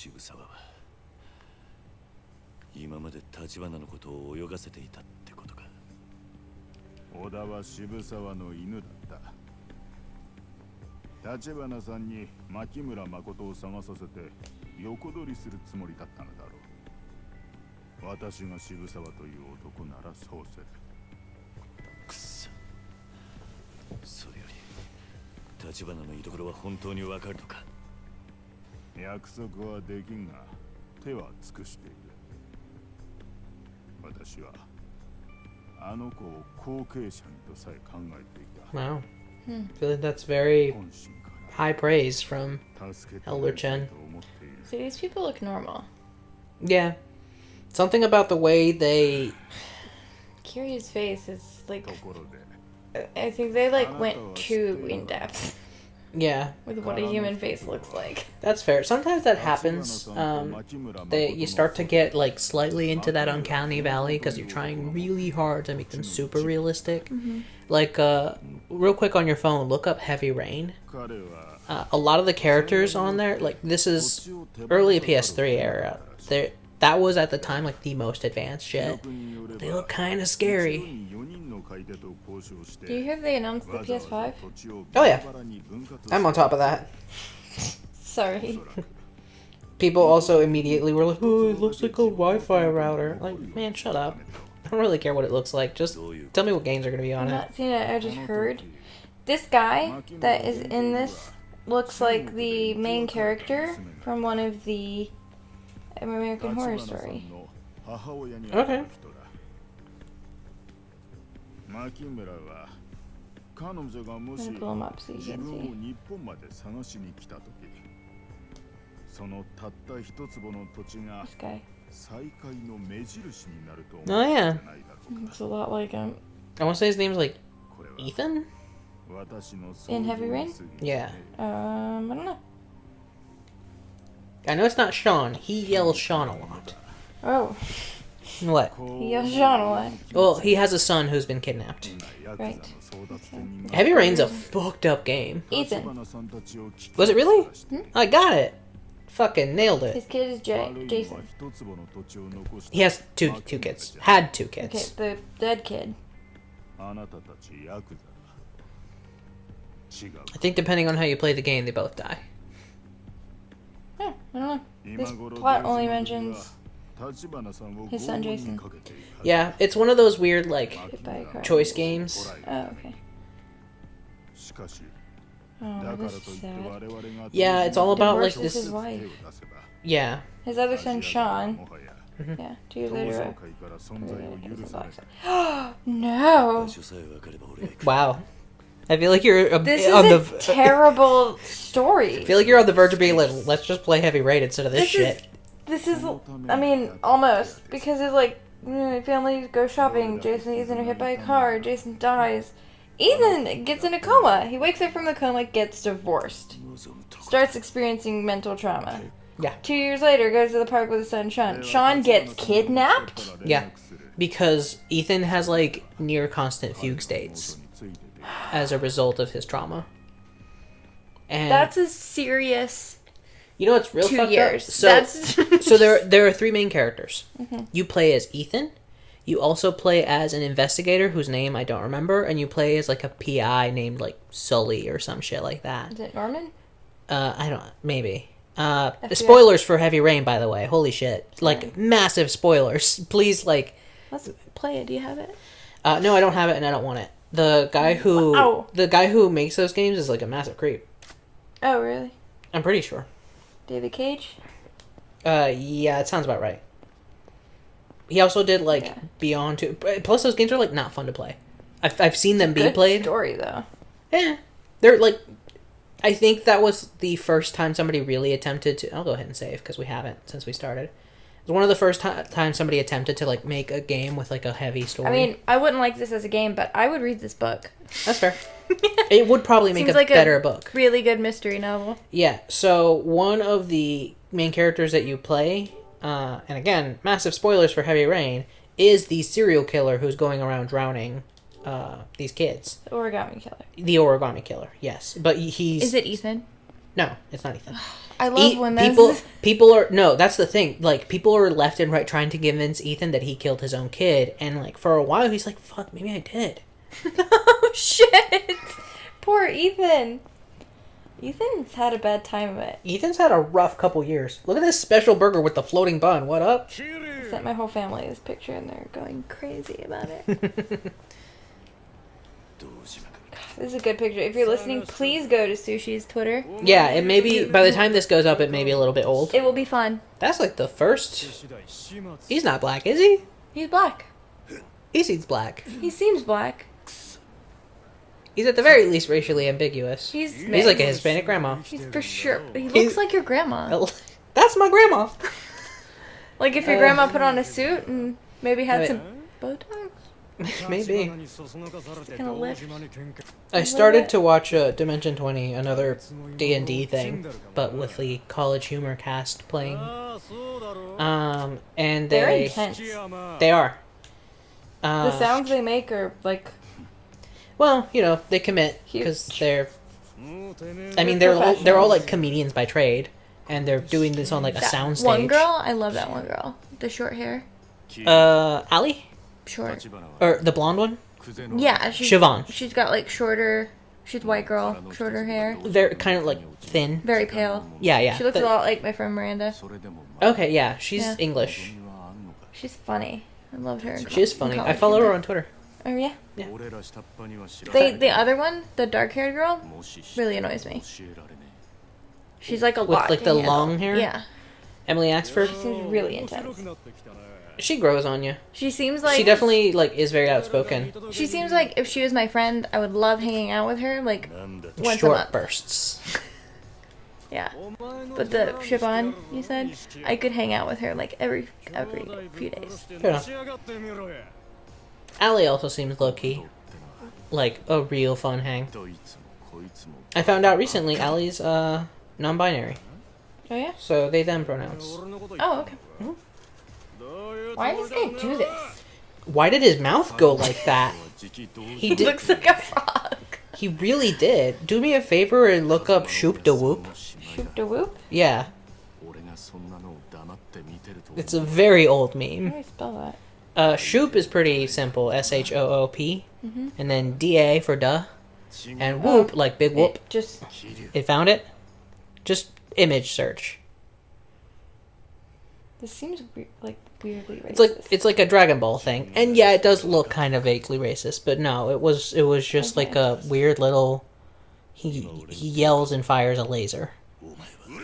渋沢は今まで立花のことを泳がせていたってことか。小田は渋沢の犬だった。立花さんに牧村誠を探させて横取りするつもりだったのだろう。私が渋沢という男ならそうする。くそ。それより立花の居所は本当にわかるのか。約束はできんが手は尽くしている。私はあの子を後継者にとさえ考えていた。 Wow. I feel like that's very high praise from Elder Chen. So these people look normal. Yeah. Something about the way they... Kiryu's face is like... I think they like went too in depth Yeah. with what a human face looks like. That's fair. Sometimes that happens. You start to get like slightly into that uncanny valley because you're trying really hard to make them super realistic. Like, real quick on your phone, look up Heavy Rain. A lot of the characters on there, like this is early PS3 era. That was at the time like the most advanced shit. They look kind of scary. Do you hear they announced the PS5? Oh yeah, I'm on top of that. Sorry. People also immediately were like, "Oh, it looks like a Wi-Fi router." Like, man, shut up. I don't really care what it looks like. Just tell me what games are gonna be on I've it. not seen it, I just heard. This guy that is in this looks like the main character from one of the American Horror Story. Okay. 牧村は彼女がもし I'm gonna pull him up so you 自 can 分を see. 日本まで探しに来た時、そのたった一坪の土地が This guy. 再会の目印になると思う Oh んじゃ yeah. ないだろうか。 It's a lot like him. I want to say his name's like これは Ethan. 私の In Heavy Rain? Yeah. I don't know. I know it's not Sean. He yells Sean a lot. Oh, What? he yells Sean a lot. Well, he has a son who's been kidnapped. Right. Heavy Rain's a fucked up game. Ethan. Was it really? I got it. Fucking nailed it. His kid is Jason. He has two kids. Had two Okay, kids. the dead kid. あなたたちヤクザだ。違う。 I think depending on how you play the game, they both die. Yeah, I don't know. This plot only mentions his son Jason. Yeah, it's one of those weird like Hit by a car. choice games. Oh, okay. しかし、 Oh, だから this とい is って sad. 我々が Yeah, it's all about like Divorces his this. wife. Yeah. His other son Sean. もはや Yeah, 2 years 同 later. 窓会から存在を許された。 No! 場所さえ分かれば俺が行く。 Wow. I feel like you're This on is the. a terrible story. I feel like you're on the verge of being like, let's just play Heavy Rain instead of this shit. This is, I mean, almost. Because it's like, family goes shopping, Jason and Ethan are hit by a car, Jason dies. Ethan gets in a coma. He wakes up from the coma, gets divorced. Starts experiencing mental trauma. Yeah. 2 years later, goes to the park with his son Sean. Sean gets kidnapped? Yeah. Because Ethan has like near constant fugue states as a result of his trauma. And That's a serious you know what's real 2 fucked years. up? So, That's so there are 3 main characters. You play as Ethan. You also play as an investigator whose name I don't remember, and you play as like a PI named like Sully or some shit like that. Is it Norman? I don't maybe. FBI. Spoilers for Heavy Rain, by the way. Holy shit! Like massive spoilers. Please, like. Let's play it. Do you have it? No, I don't have it, and I don't want it. The guy who makes those games is like a massive creep. Oh, really? I'm pretty sure. David Cage? Yeah, it sounds about right. He also did like Beyond 2. Plus, those games are like not fun to play. I've seen them be Good played. story, though. Yeah, they're like. I think that was the first time somebody really attempted to. I'll go ahead and save because we haven't since we started. It was one of the first times somebody attempted to like make a game with like a heavy story. I mean, I wouldn't like this as a game, but I would read this book. That's fair. It would probably make Seems a like better book. Really good mystery novel. Yeah. So one of the main characters that you play, and again, massive spoilers for Heavy Rain, is the serial killer who's going around drowning these kids. The Origami Killer. The Origami Killer, yes. But he's... Is it Ethan? No, it's not Ethan. I love when people are no. That's the thing. Like people are left and right trying to convince Ethan that he killed his own kid, and like for a while he's like, "Fuck, maybe I did." Oh shit! Poor Ethan. Ethan's had a bad time of it. Ethan's had a rough couple years. Look at this special burger with the floating bun. What up? I sent my whole family this picture, and they're going crazy about it. This is a good picture. If you're listening, please go to Sushi's Twitter. Yeah, it may be, by the time this goes up, it may be a little bit old. It will be fun. That's like the first... He's not black, is he? He's black. He seems black. He seems black. He's at the very least racially ambiguous. He's like a Hispanic grandma. He's for sure. He looks like your grandma. That's my grandma. Like if your grandma put on a suit and maybe had some Botox. Maybe. Kind of lift. I started to watch Dimension 20, another D&D thing, but with the college humor cast playing. And They're intense. They are. The sounds they make are like... Well, you know, they commit because they're... I mean, they're all like comedians by trade, and they're doing this on like a soundstage. One girl, I love that one girl. The short hair. Ali? Short. Or the blonde one? Yeah, Siobhan. She's got like shorter. She's a white girl, shorter hair. They're kind of like thin. Very pale. Yeah. She looks a lot like my friend Miranda. Okay, yeah, she's English. She's funny. I love her. She is funny. I follow her on Twitter. Oh yeah. Yeah. The other one, the dark-haired girl, really annoys me. She's like a lot. With like the long hair. Yeah. Emily Axford. She seems really intense. She grows on you. She seems like... She definitely, like, is very outspoken. She seems like if she was my friend, I would love hanging out with her, like, once a Short month. bursts. Yeah. But the Siobhan, you said, I could hang out with her, like, every few days. Fair enough. Ali also seems low-key. Like, a real fun hang. I found out recently Ali's, non-binary. Oh, yeah? So, they them pronouns. Oh, okay. Mm-hmm. Why does this guy do this? Why did his mouth go like that? He did. Looks like a frog. He really did. Do me a favor and look up Shoop da Whoop. Shoop da Whoop? Yeah. It's a very old meme. How do I spell that? Shoop is pretty simple. S-H-O-O-P. Mm-hmm. And then D-A for duh. And whoop, like big whoop. It found it? Just image search. This seems like weirdly racist. It's like a Dragon Ball thing. And yeah, it does look kind of vaguely racist, but no, it was just like a weird little he yells and fires a laser.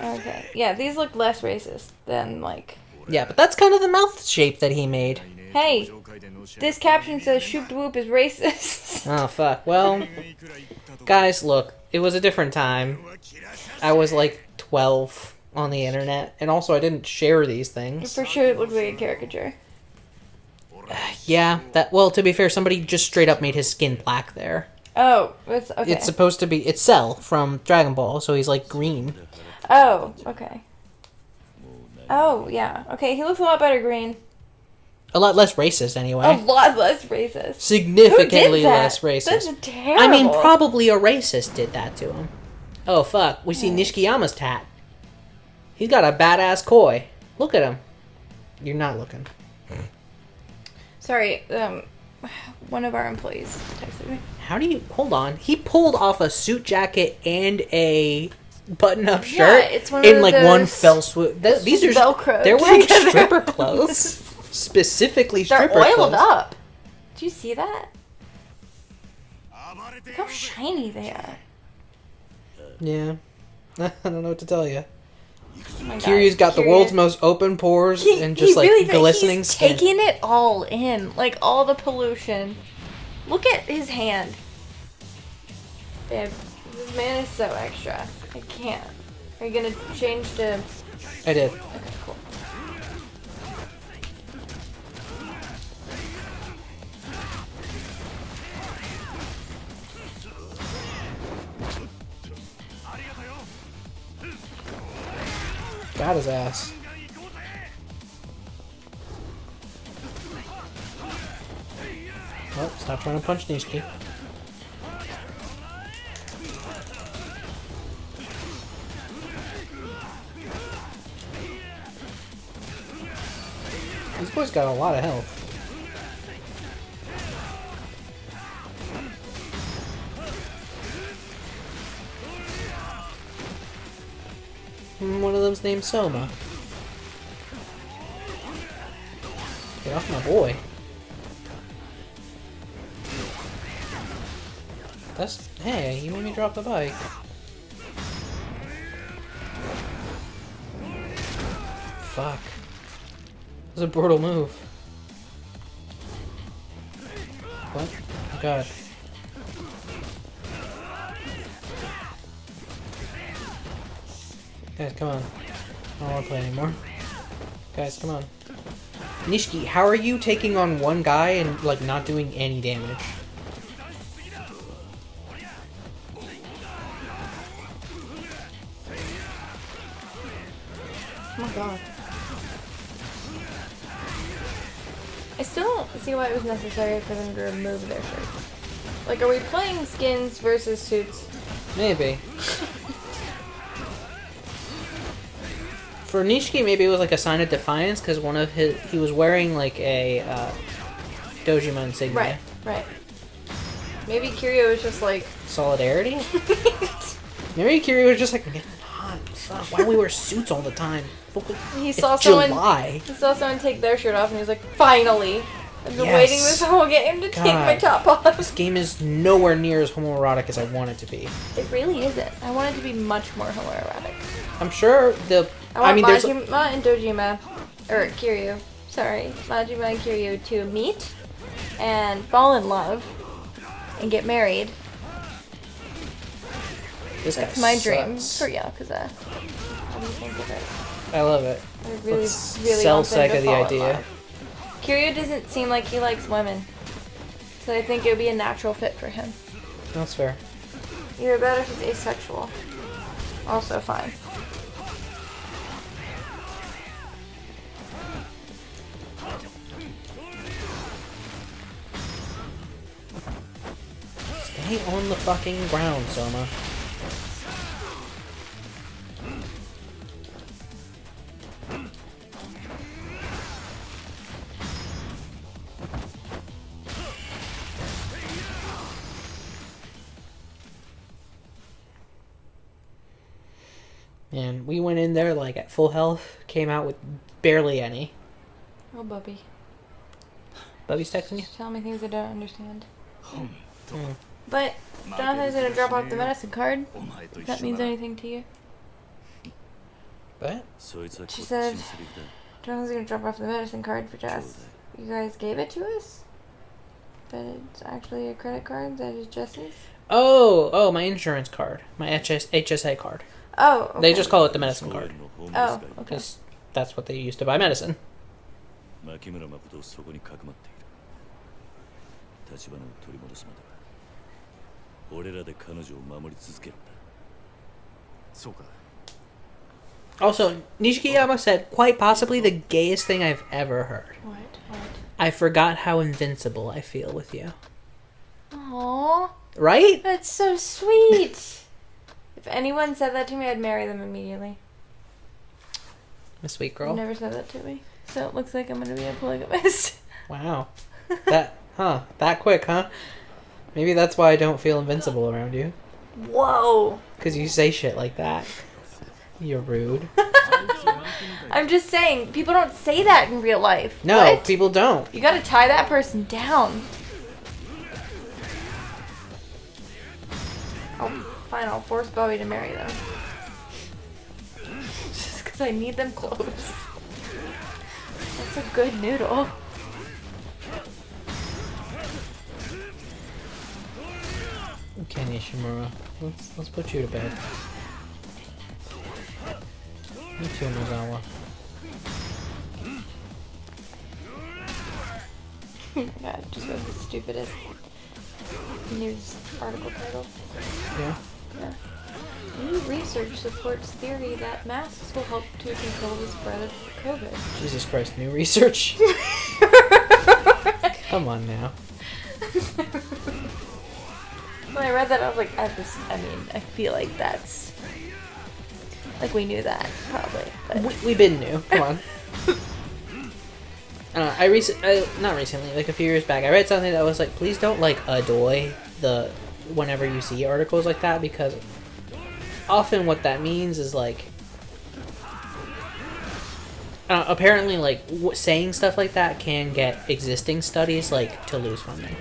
Okay. Yeah, these look less racist than like... Yeah, but that's kind of the mouth shape that he made. Hey, this caption says Shoop da Whoop is racist. Oh, fuck. Well, guys, look, it was a different time. I was like 12 on the internet, and also I didn't share these things. For sure it looks like a caricature. Yeah, well, to be fair, somebody just straight up made his skin black there. Oh, it's okay. It's supposed to be... It's Cell from Dragon Ball, so he's like green. Oh, okay. Oh, yeah. Okay, he looks a lot better green. A lot less racist, anyway. A lot less racist. Significantly less racist. That's terrible. I mean, probably a racist did that to him. Oh, fuck. We see Nishikiyama's tat. He's got a badass koi. Look at him. You're not looking. Sorry, one of our employees texted me. How do you... Hold on. He pulled off a suit jacket and a button-up shirt it's one in, of like, those one fell swoop. These are... Velcro They're wearing together. stripper clothes. Specifically stripper They're oiled clothes. up. Do you see that? Look how shiny they are. Yeah. I don't know what to tell you. Oh my God, Kiryu's got the world's most open pores and just like really glistening he's skin. taking it all in, like all the pollution. Look at his hand. Babe, this man is so extra. I can't. Are you gonna change to... I did. Okay, cool. Got his ass. Oh, stop trying to punch Nishiki. These boys got a lot of health. One of them's named Soma. Get off my boy. That's... Hey, you made me drop the bike. Fuck. That was a brutal move. What? Oh god. Guys, come on. I don't want to play anymore. Guys, come on. Nishiki, how are you taking on one guy and, like, not doing any damage? Oh my god. I still don't see why it was necessary for them to remove their shirts. Like, are we playing skins versus suits? Maybe. For Nishiki, maybe it was like a sign of defiance because one of his... He was wearing, like, a Dojima insignia. Right. Maybe Kiryu was just like... Solidarity? Maybe Kiryu was just like, I'm getting hot. Fuck, why do we wear suits all the time? He It's saw July. He saw someone take their shirt off and he was like, finally! I've been waiting this whole game to take my top off. This game is nowhere near as homoerotic as I want it to be. It really isn't. I want it to be much more homoerotic. I'm sure the... I want there's... Majima and Dojima, or Kiryu, sorry, Majima and Kiryu to meet and fall in love and get married. This guy That's my sucks. dream for Yakuza. What do you think of it? I love it. I really, Let's really sell want them Sega to the fall in idea. love. Kiryu doesn't seem like he likes women, so I think it would be a natural fit for him. That's fair. Either that or he's asexual. Also fine. Stay on the fucking ground, Soma. And we went in there like at full health, came out with barely any. Oh, Bubby. Bubby's texting you? Tell me things I don't understand. Mm. But Jonathan's gonna drop off the medicine card. If that means anything to you. What? She said Jonathan's gonna drop off the medicine card for Jess. You guys gave it to us? But it's actually a credit card that is Jess's? Oh, my insurance card. My HSA card. Oh, okay. They just call it the medicine card. Oh, okay. Because that's what they use to buy medicine. 牧村誠をそこにかくまっている。立花を取り戻すまでは俺らで彼女を守り続けるんだ。そうか。 Also, Nishikiyama said quite possibly the gayest thing I've ever heard. What? I forgot how invincible I feel with you. Aww. Right? That's so sweet. If anyone said that to me, I'd marry them immediately. A sweet girl. You've never said that to me. So it looks like I'm gonna be a polygamist. Wow. That quick, huh? Maybe that's why I don't feel invincible around you. Whoa. Because you say shit like that. You're rude. I'm just saying, people don't say that in real life. No, What? people don't. You gotta tie that person down. Oh, fine, I'll force Bowie to marry them. Just because I need them close. That's a good noodle. Okay, Nishimura. Let's put you to bed. You too, Nozawa. God, just wrote the stupidest news article title. Yeah. Yeah. New research supports theory that masks will help to control the spread of COVID. Jesus Christ, new research. Come on now. When I read that, I was like, I feel like that's... Like, we knew that, probably. But We been new. Come on. not recently, like a few years back, I read something that was like, please don't like adoy whenever you see articles like that, because often what that means is like, apparently like saying stuff like that can get existing studies like to lose funding.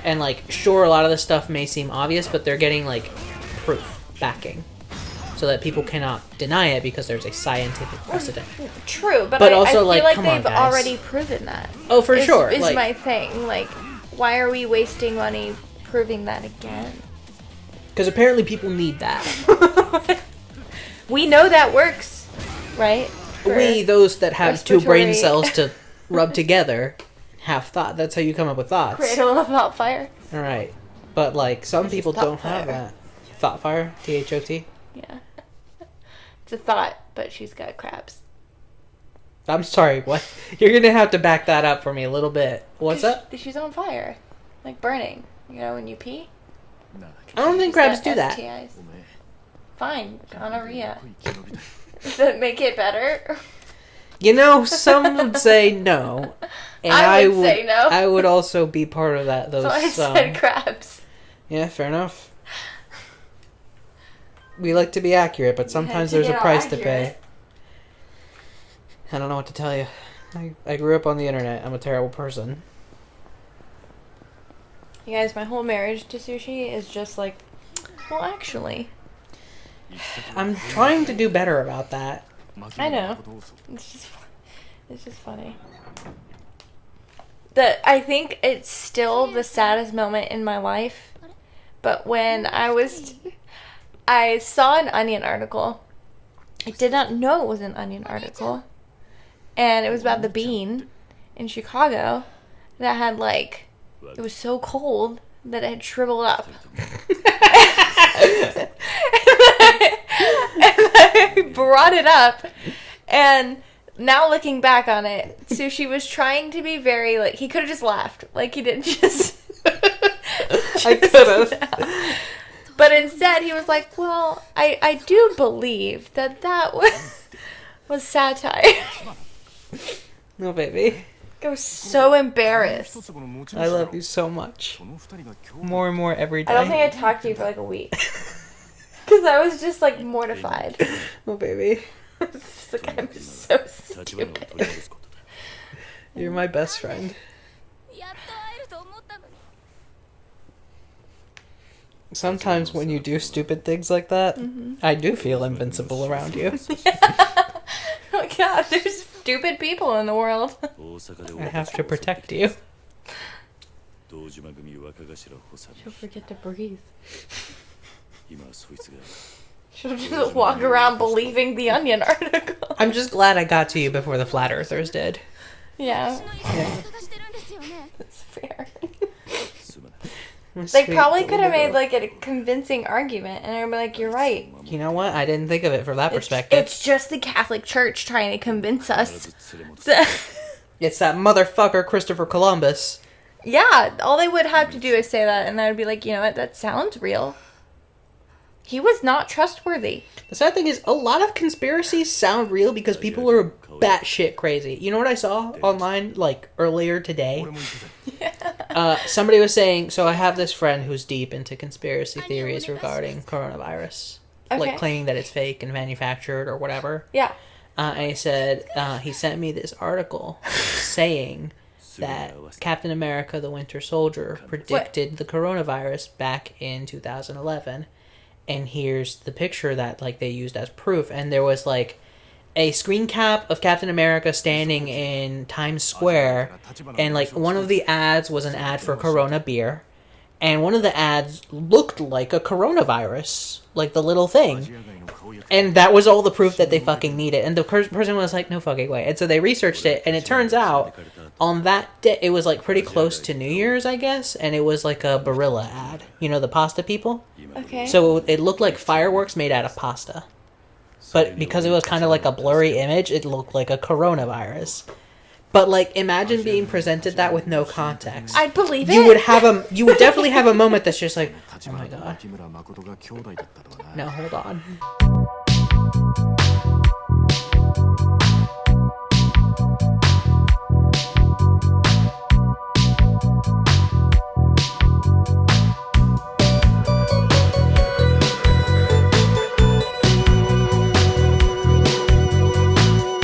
And like, sure, a lot of this stuff may seem obvious, but they're getting like proof, backing, so that people cannot deny it because there's a scientific precedent. True, but But I also, feel like, like come on, they've guys. already proven that. Oh, for sure. Is Like, my thing. Like, why are we wasting money proving that again? because apparently people need that. We know that works, right? For We, those that have two brain respiratory- cells to rub together, have thought. That's how you come up with thoughts. Cradle of Thought Fire. All right, but like some This is people thought don't have fire. that. Thought fire, THOT. Yeah. It's a thought, but she's got crabs. I'm sorry. What? You're gonna have to back that up for me a little bit. What's up? She's on fire. Like burning. You know when you pee? I don't think She's crabs got do that. STIs. Fine. Gonorrhea. Does that make it better? You know, some would say no, and I would say no. I would also be part of that. Those. So I said crabs. Yeah, fair enough. We like to be accurate, but sometimes to there's a get price to accurate. pay. I don't know what to tell you. I grew up on the internet. I'm a terrible person. You guys, my whole marriage to sushi is just like, well, actually, I'm trying to do better about that. I know. It's just funny. I think it's still the saddest moment in my life, but when I saw an Onion article. I did not know it was an Onion article, and it was about the bean in Chicago that had like, it was so cold that it had shriveled up. And I brought it up, and now looking back on it, Sushi was trying to be very, like, he could have just laughed. Like, he didn't just... I could have. But instead, he was like, well, I do believe that was satire. No, baby. I was so embarrassed. I love you so much. More and more every day. I don't think I talked to you for like a week. Because I was just like mortified. Oh, baby. It's like, I'm so stupid. You're my best friend. Sometimes when you do stupid things like that, I do feel invincible around you. Oh my god, there's stupid people in the world. I have to protect you. She'll forget to breathe. She'll just walk around believing the Onion article. I'm just glad I got to you before the Flat Earthers did. Yeah, Yeah. that's fair. My They sweet probably could have little made girl. like a convincing argument, and I'd be like, "You're right." You know what? I didn't think of it from that perspective. It's just the Catholic Church trying to convince us. It's that motherfucker Christopher Columbus. Yeah, all they would have to do is say that, and I would be like, you know what? That sounds real. He was not trustworthy. The sad thing is, a lot of conspiracies sound real because people are batshit crazy. You know what I saw online, like, earlier today? Somebody was saying, so I have this friend who's deep into conspiracy theories regarding coronavirus. Okay. Like, claiming that it's fake and manufactured or whatever. Yeah. And he said, he sent me this article saying that Captain America, the Winter Soldier, predicted the coronavirus back in 2011. And here's the picture that, like, they used as proof. And there was, like, a screen cap of Captain America standing in Times Square. And, like, one of the ads was an ad for Corona beer. And one of the ads looked like a coronavirus. Like, the little thing. And that was all the proof that they fucking needed. And the person was like, no fucking way. And so they researched it. And it turns out, on that day, it was, like, pretty close to New Year's, I guess. And it was, like, a Barilla ad. You know, the pasta people? Okay. So it looked like fireworks made out of pasta. But because it was kind of like a blurry image, it looked like a coronavirus. But, like, imagine being presented that with no context. I'd believe it. You would definitely have a moment that's just like, oh my god. No, hold on.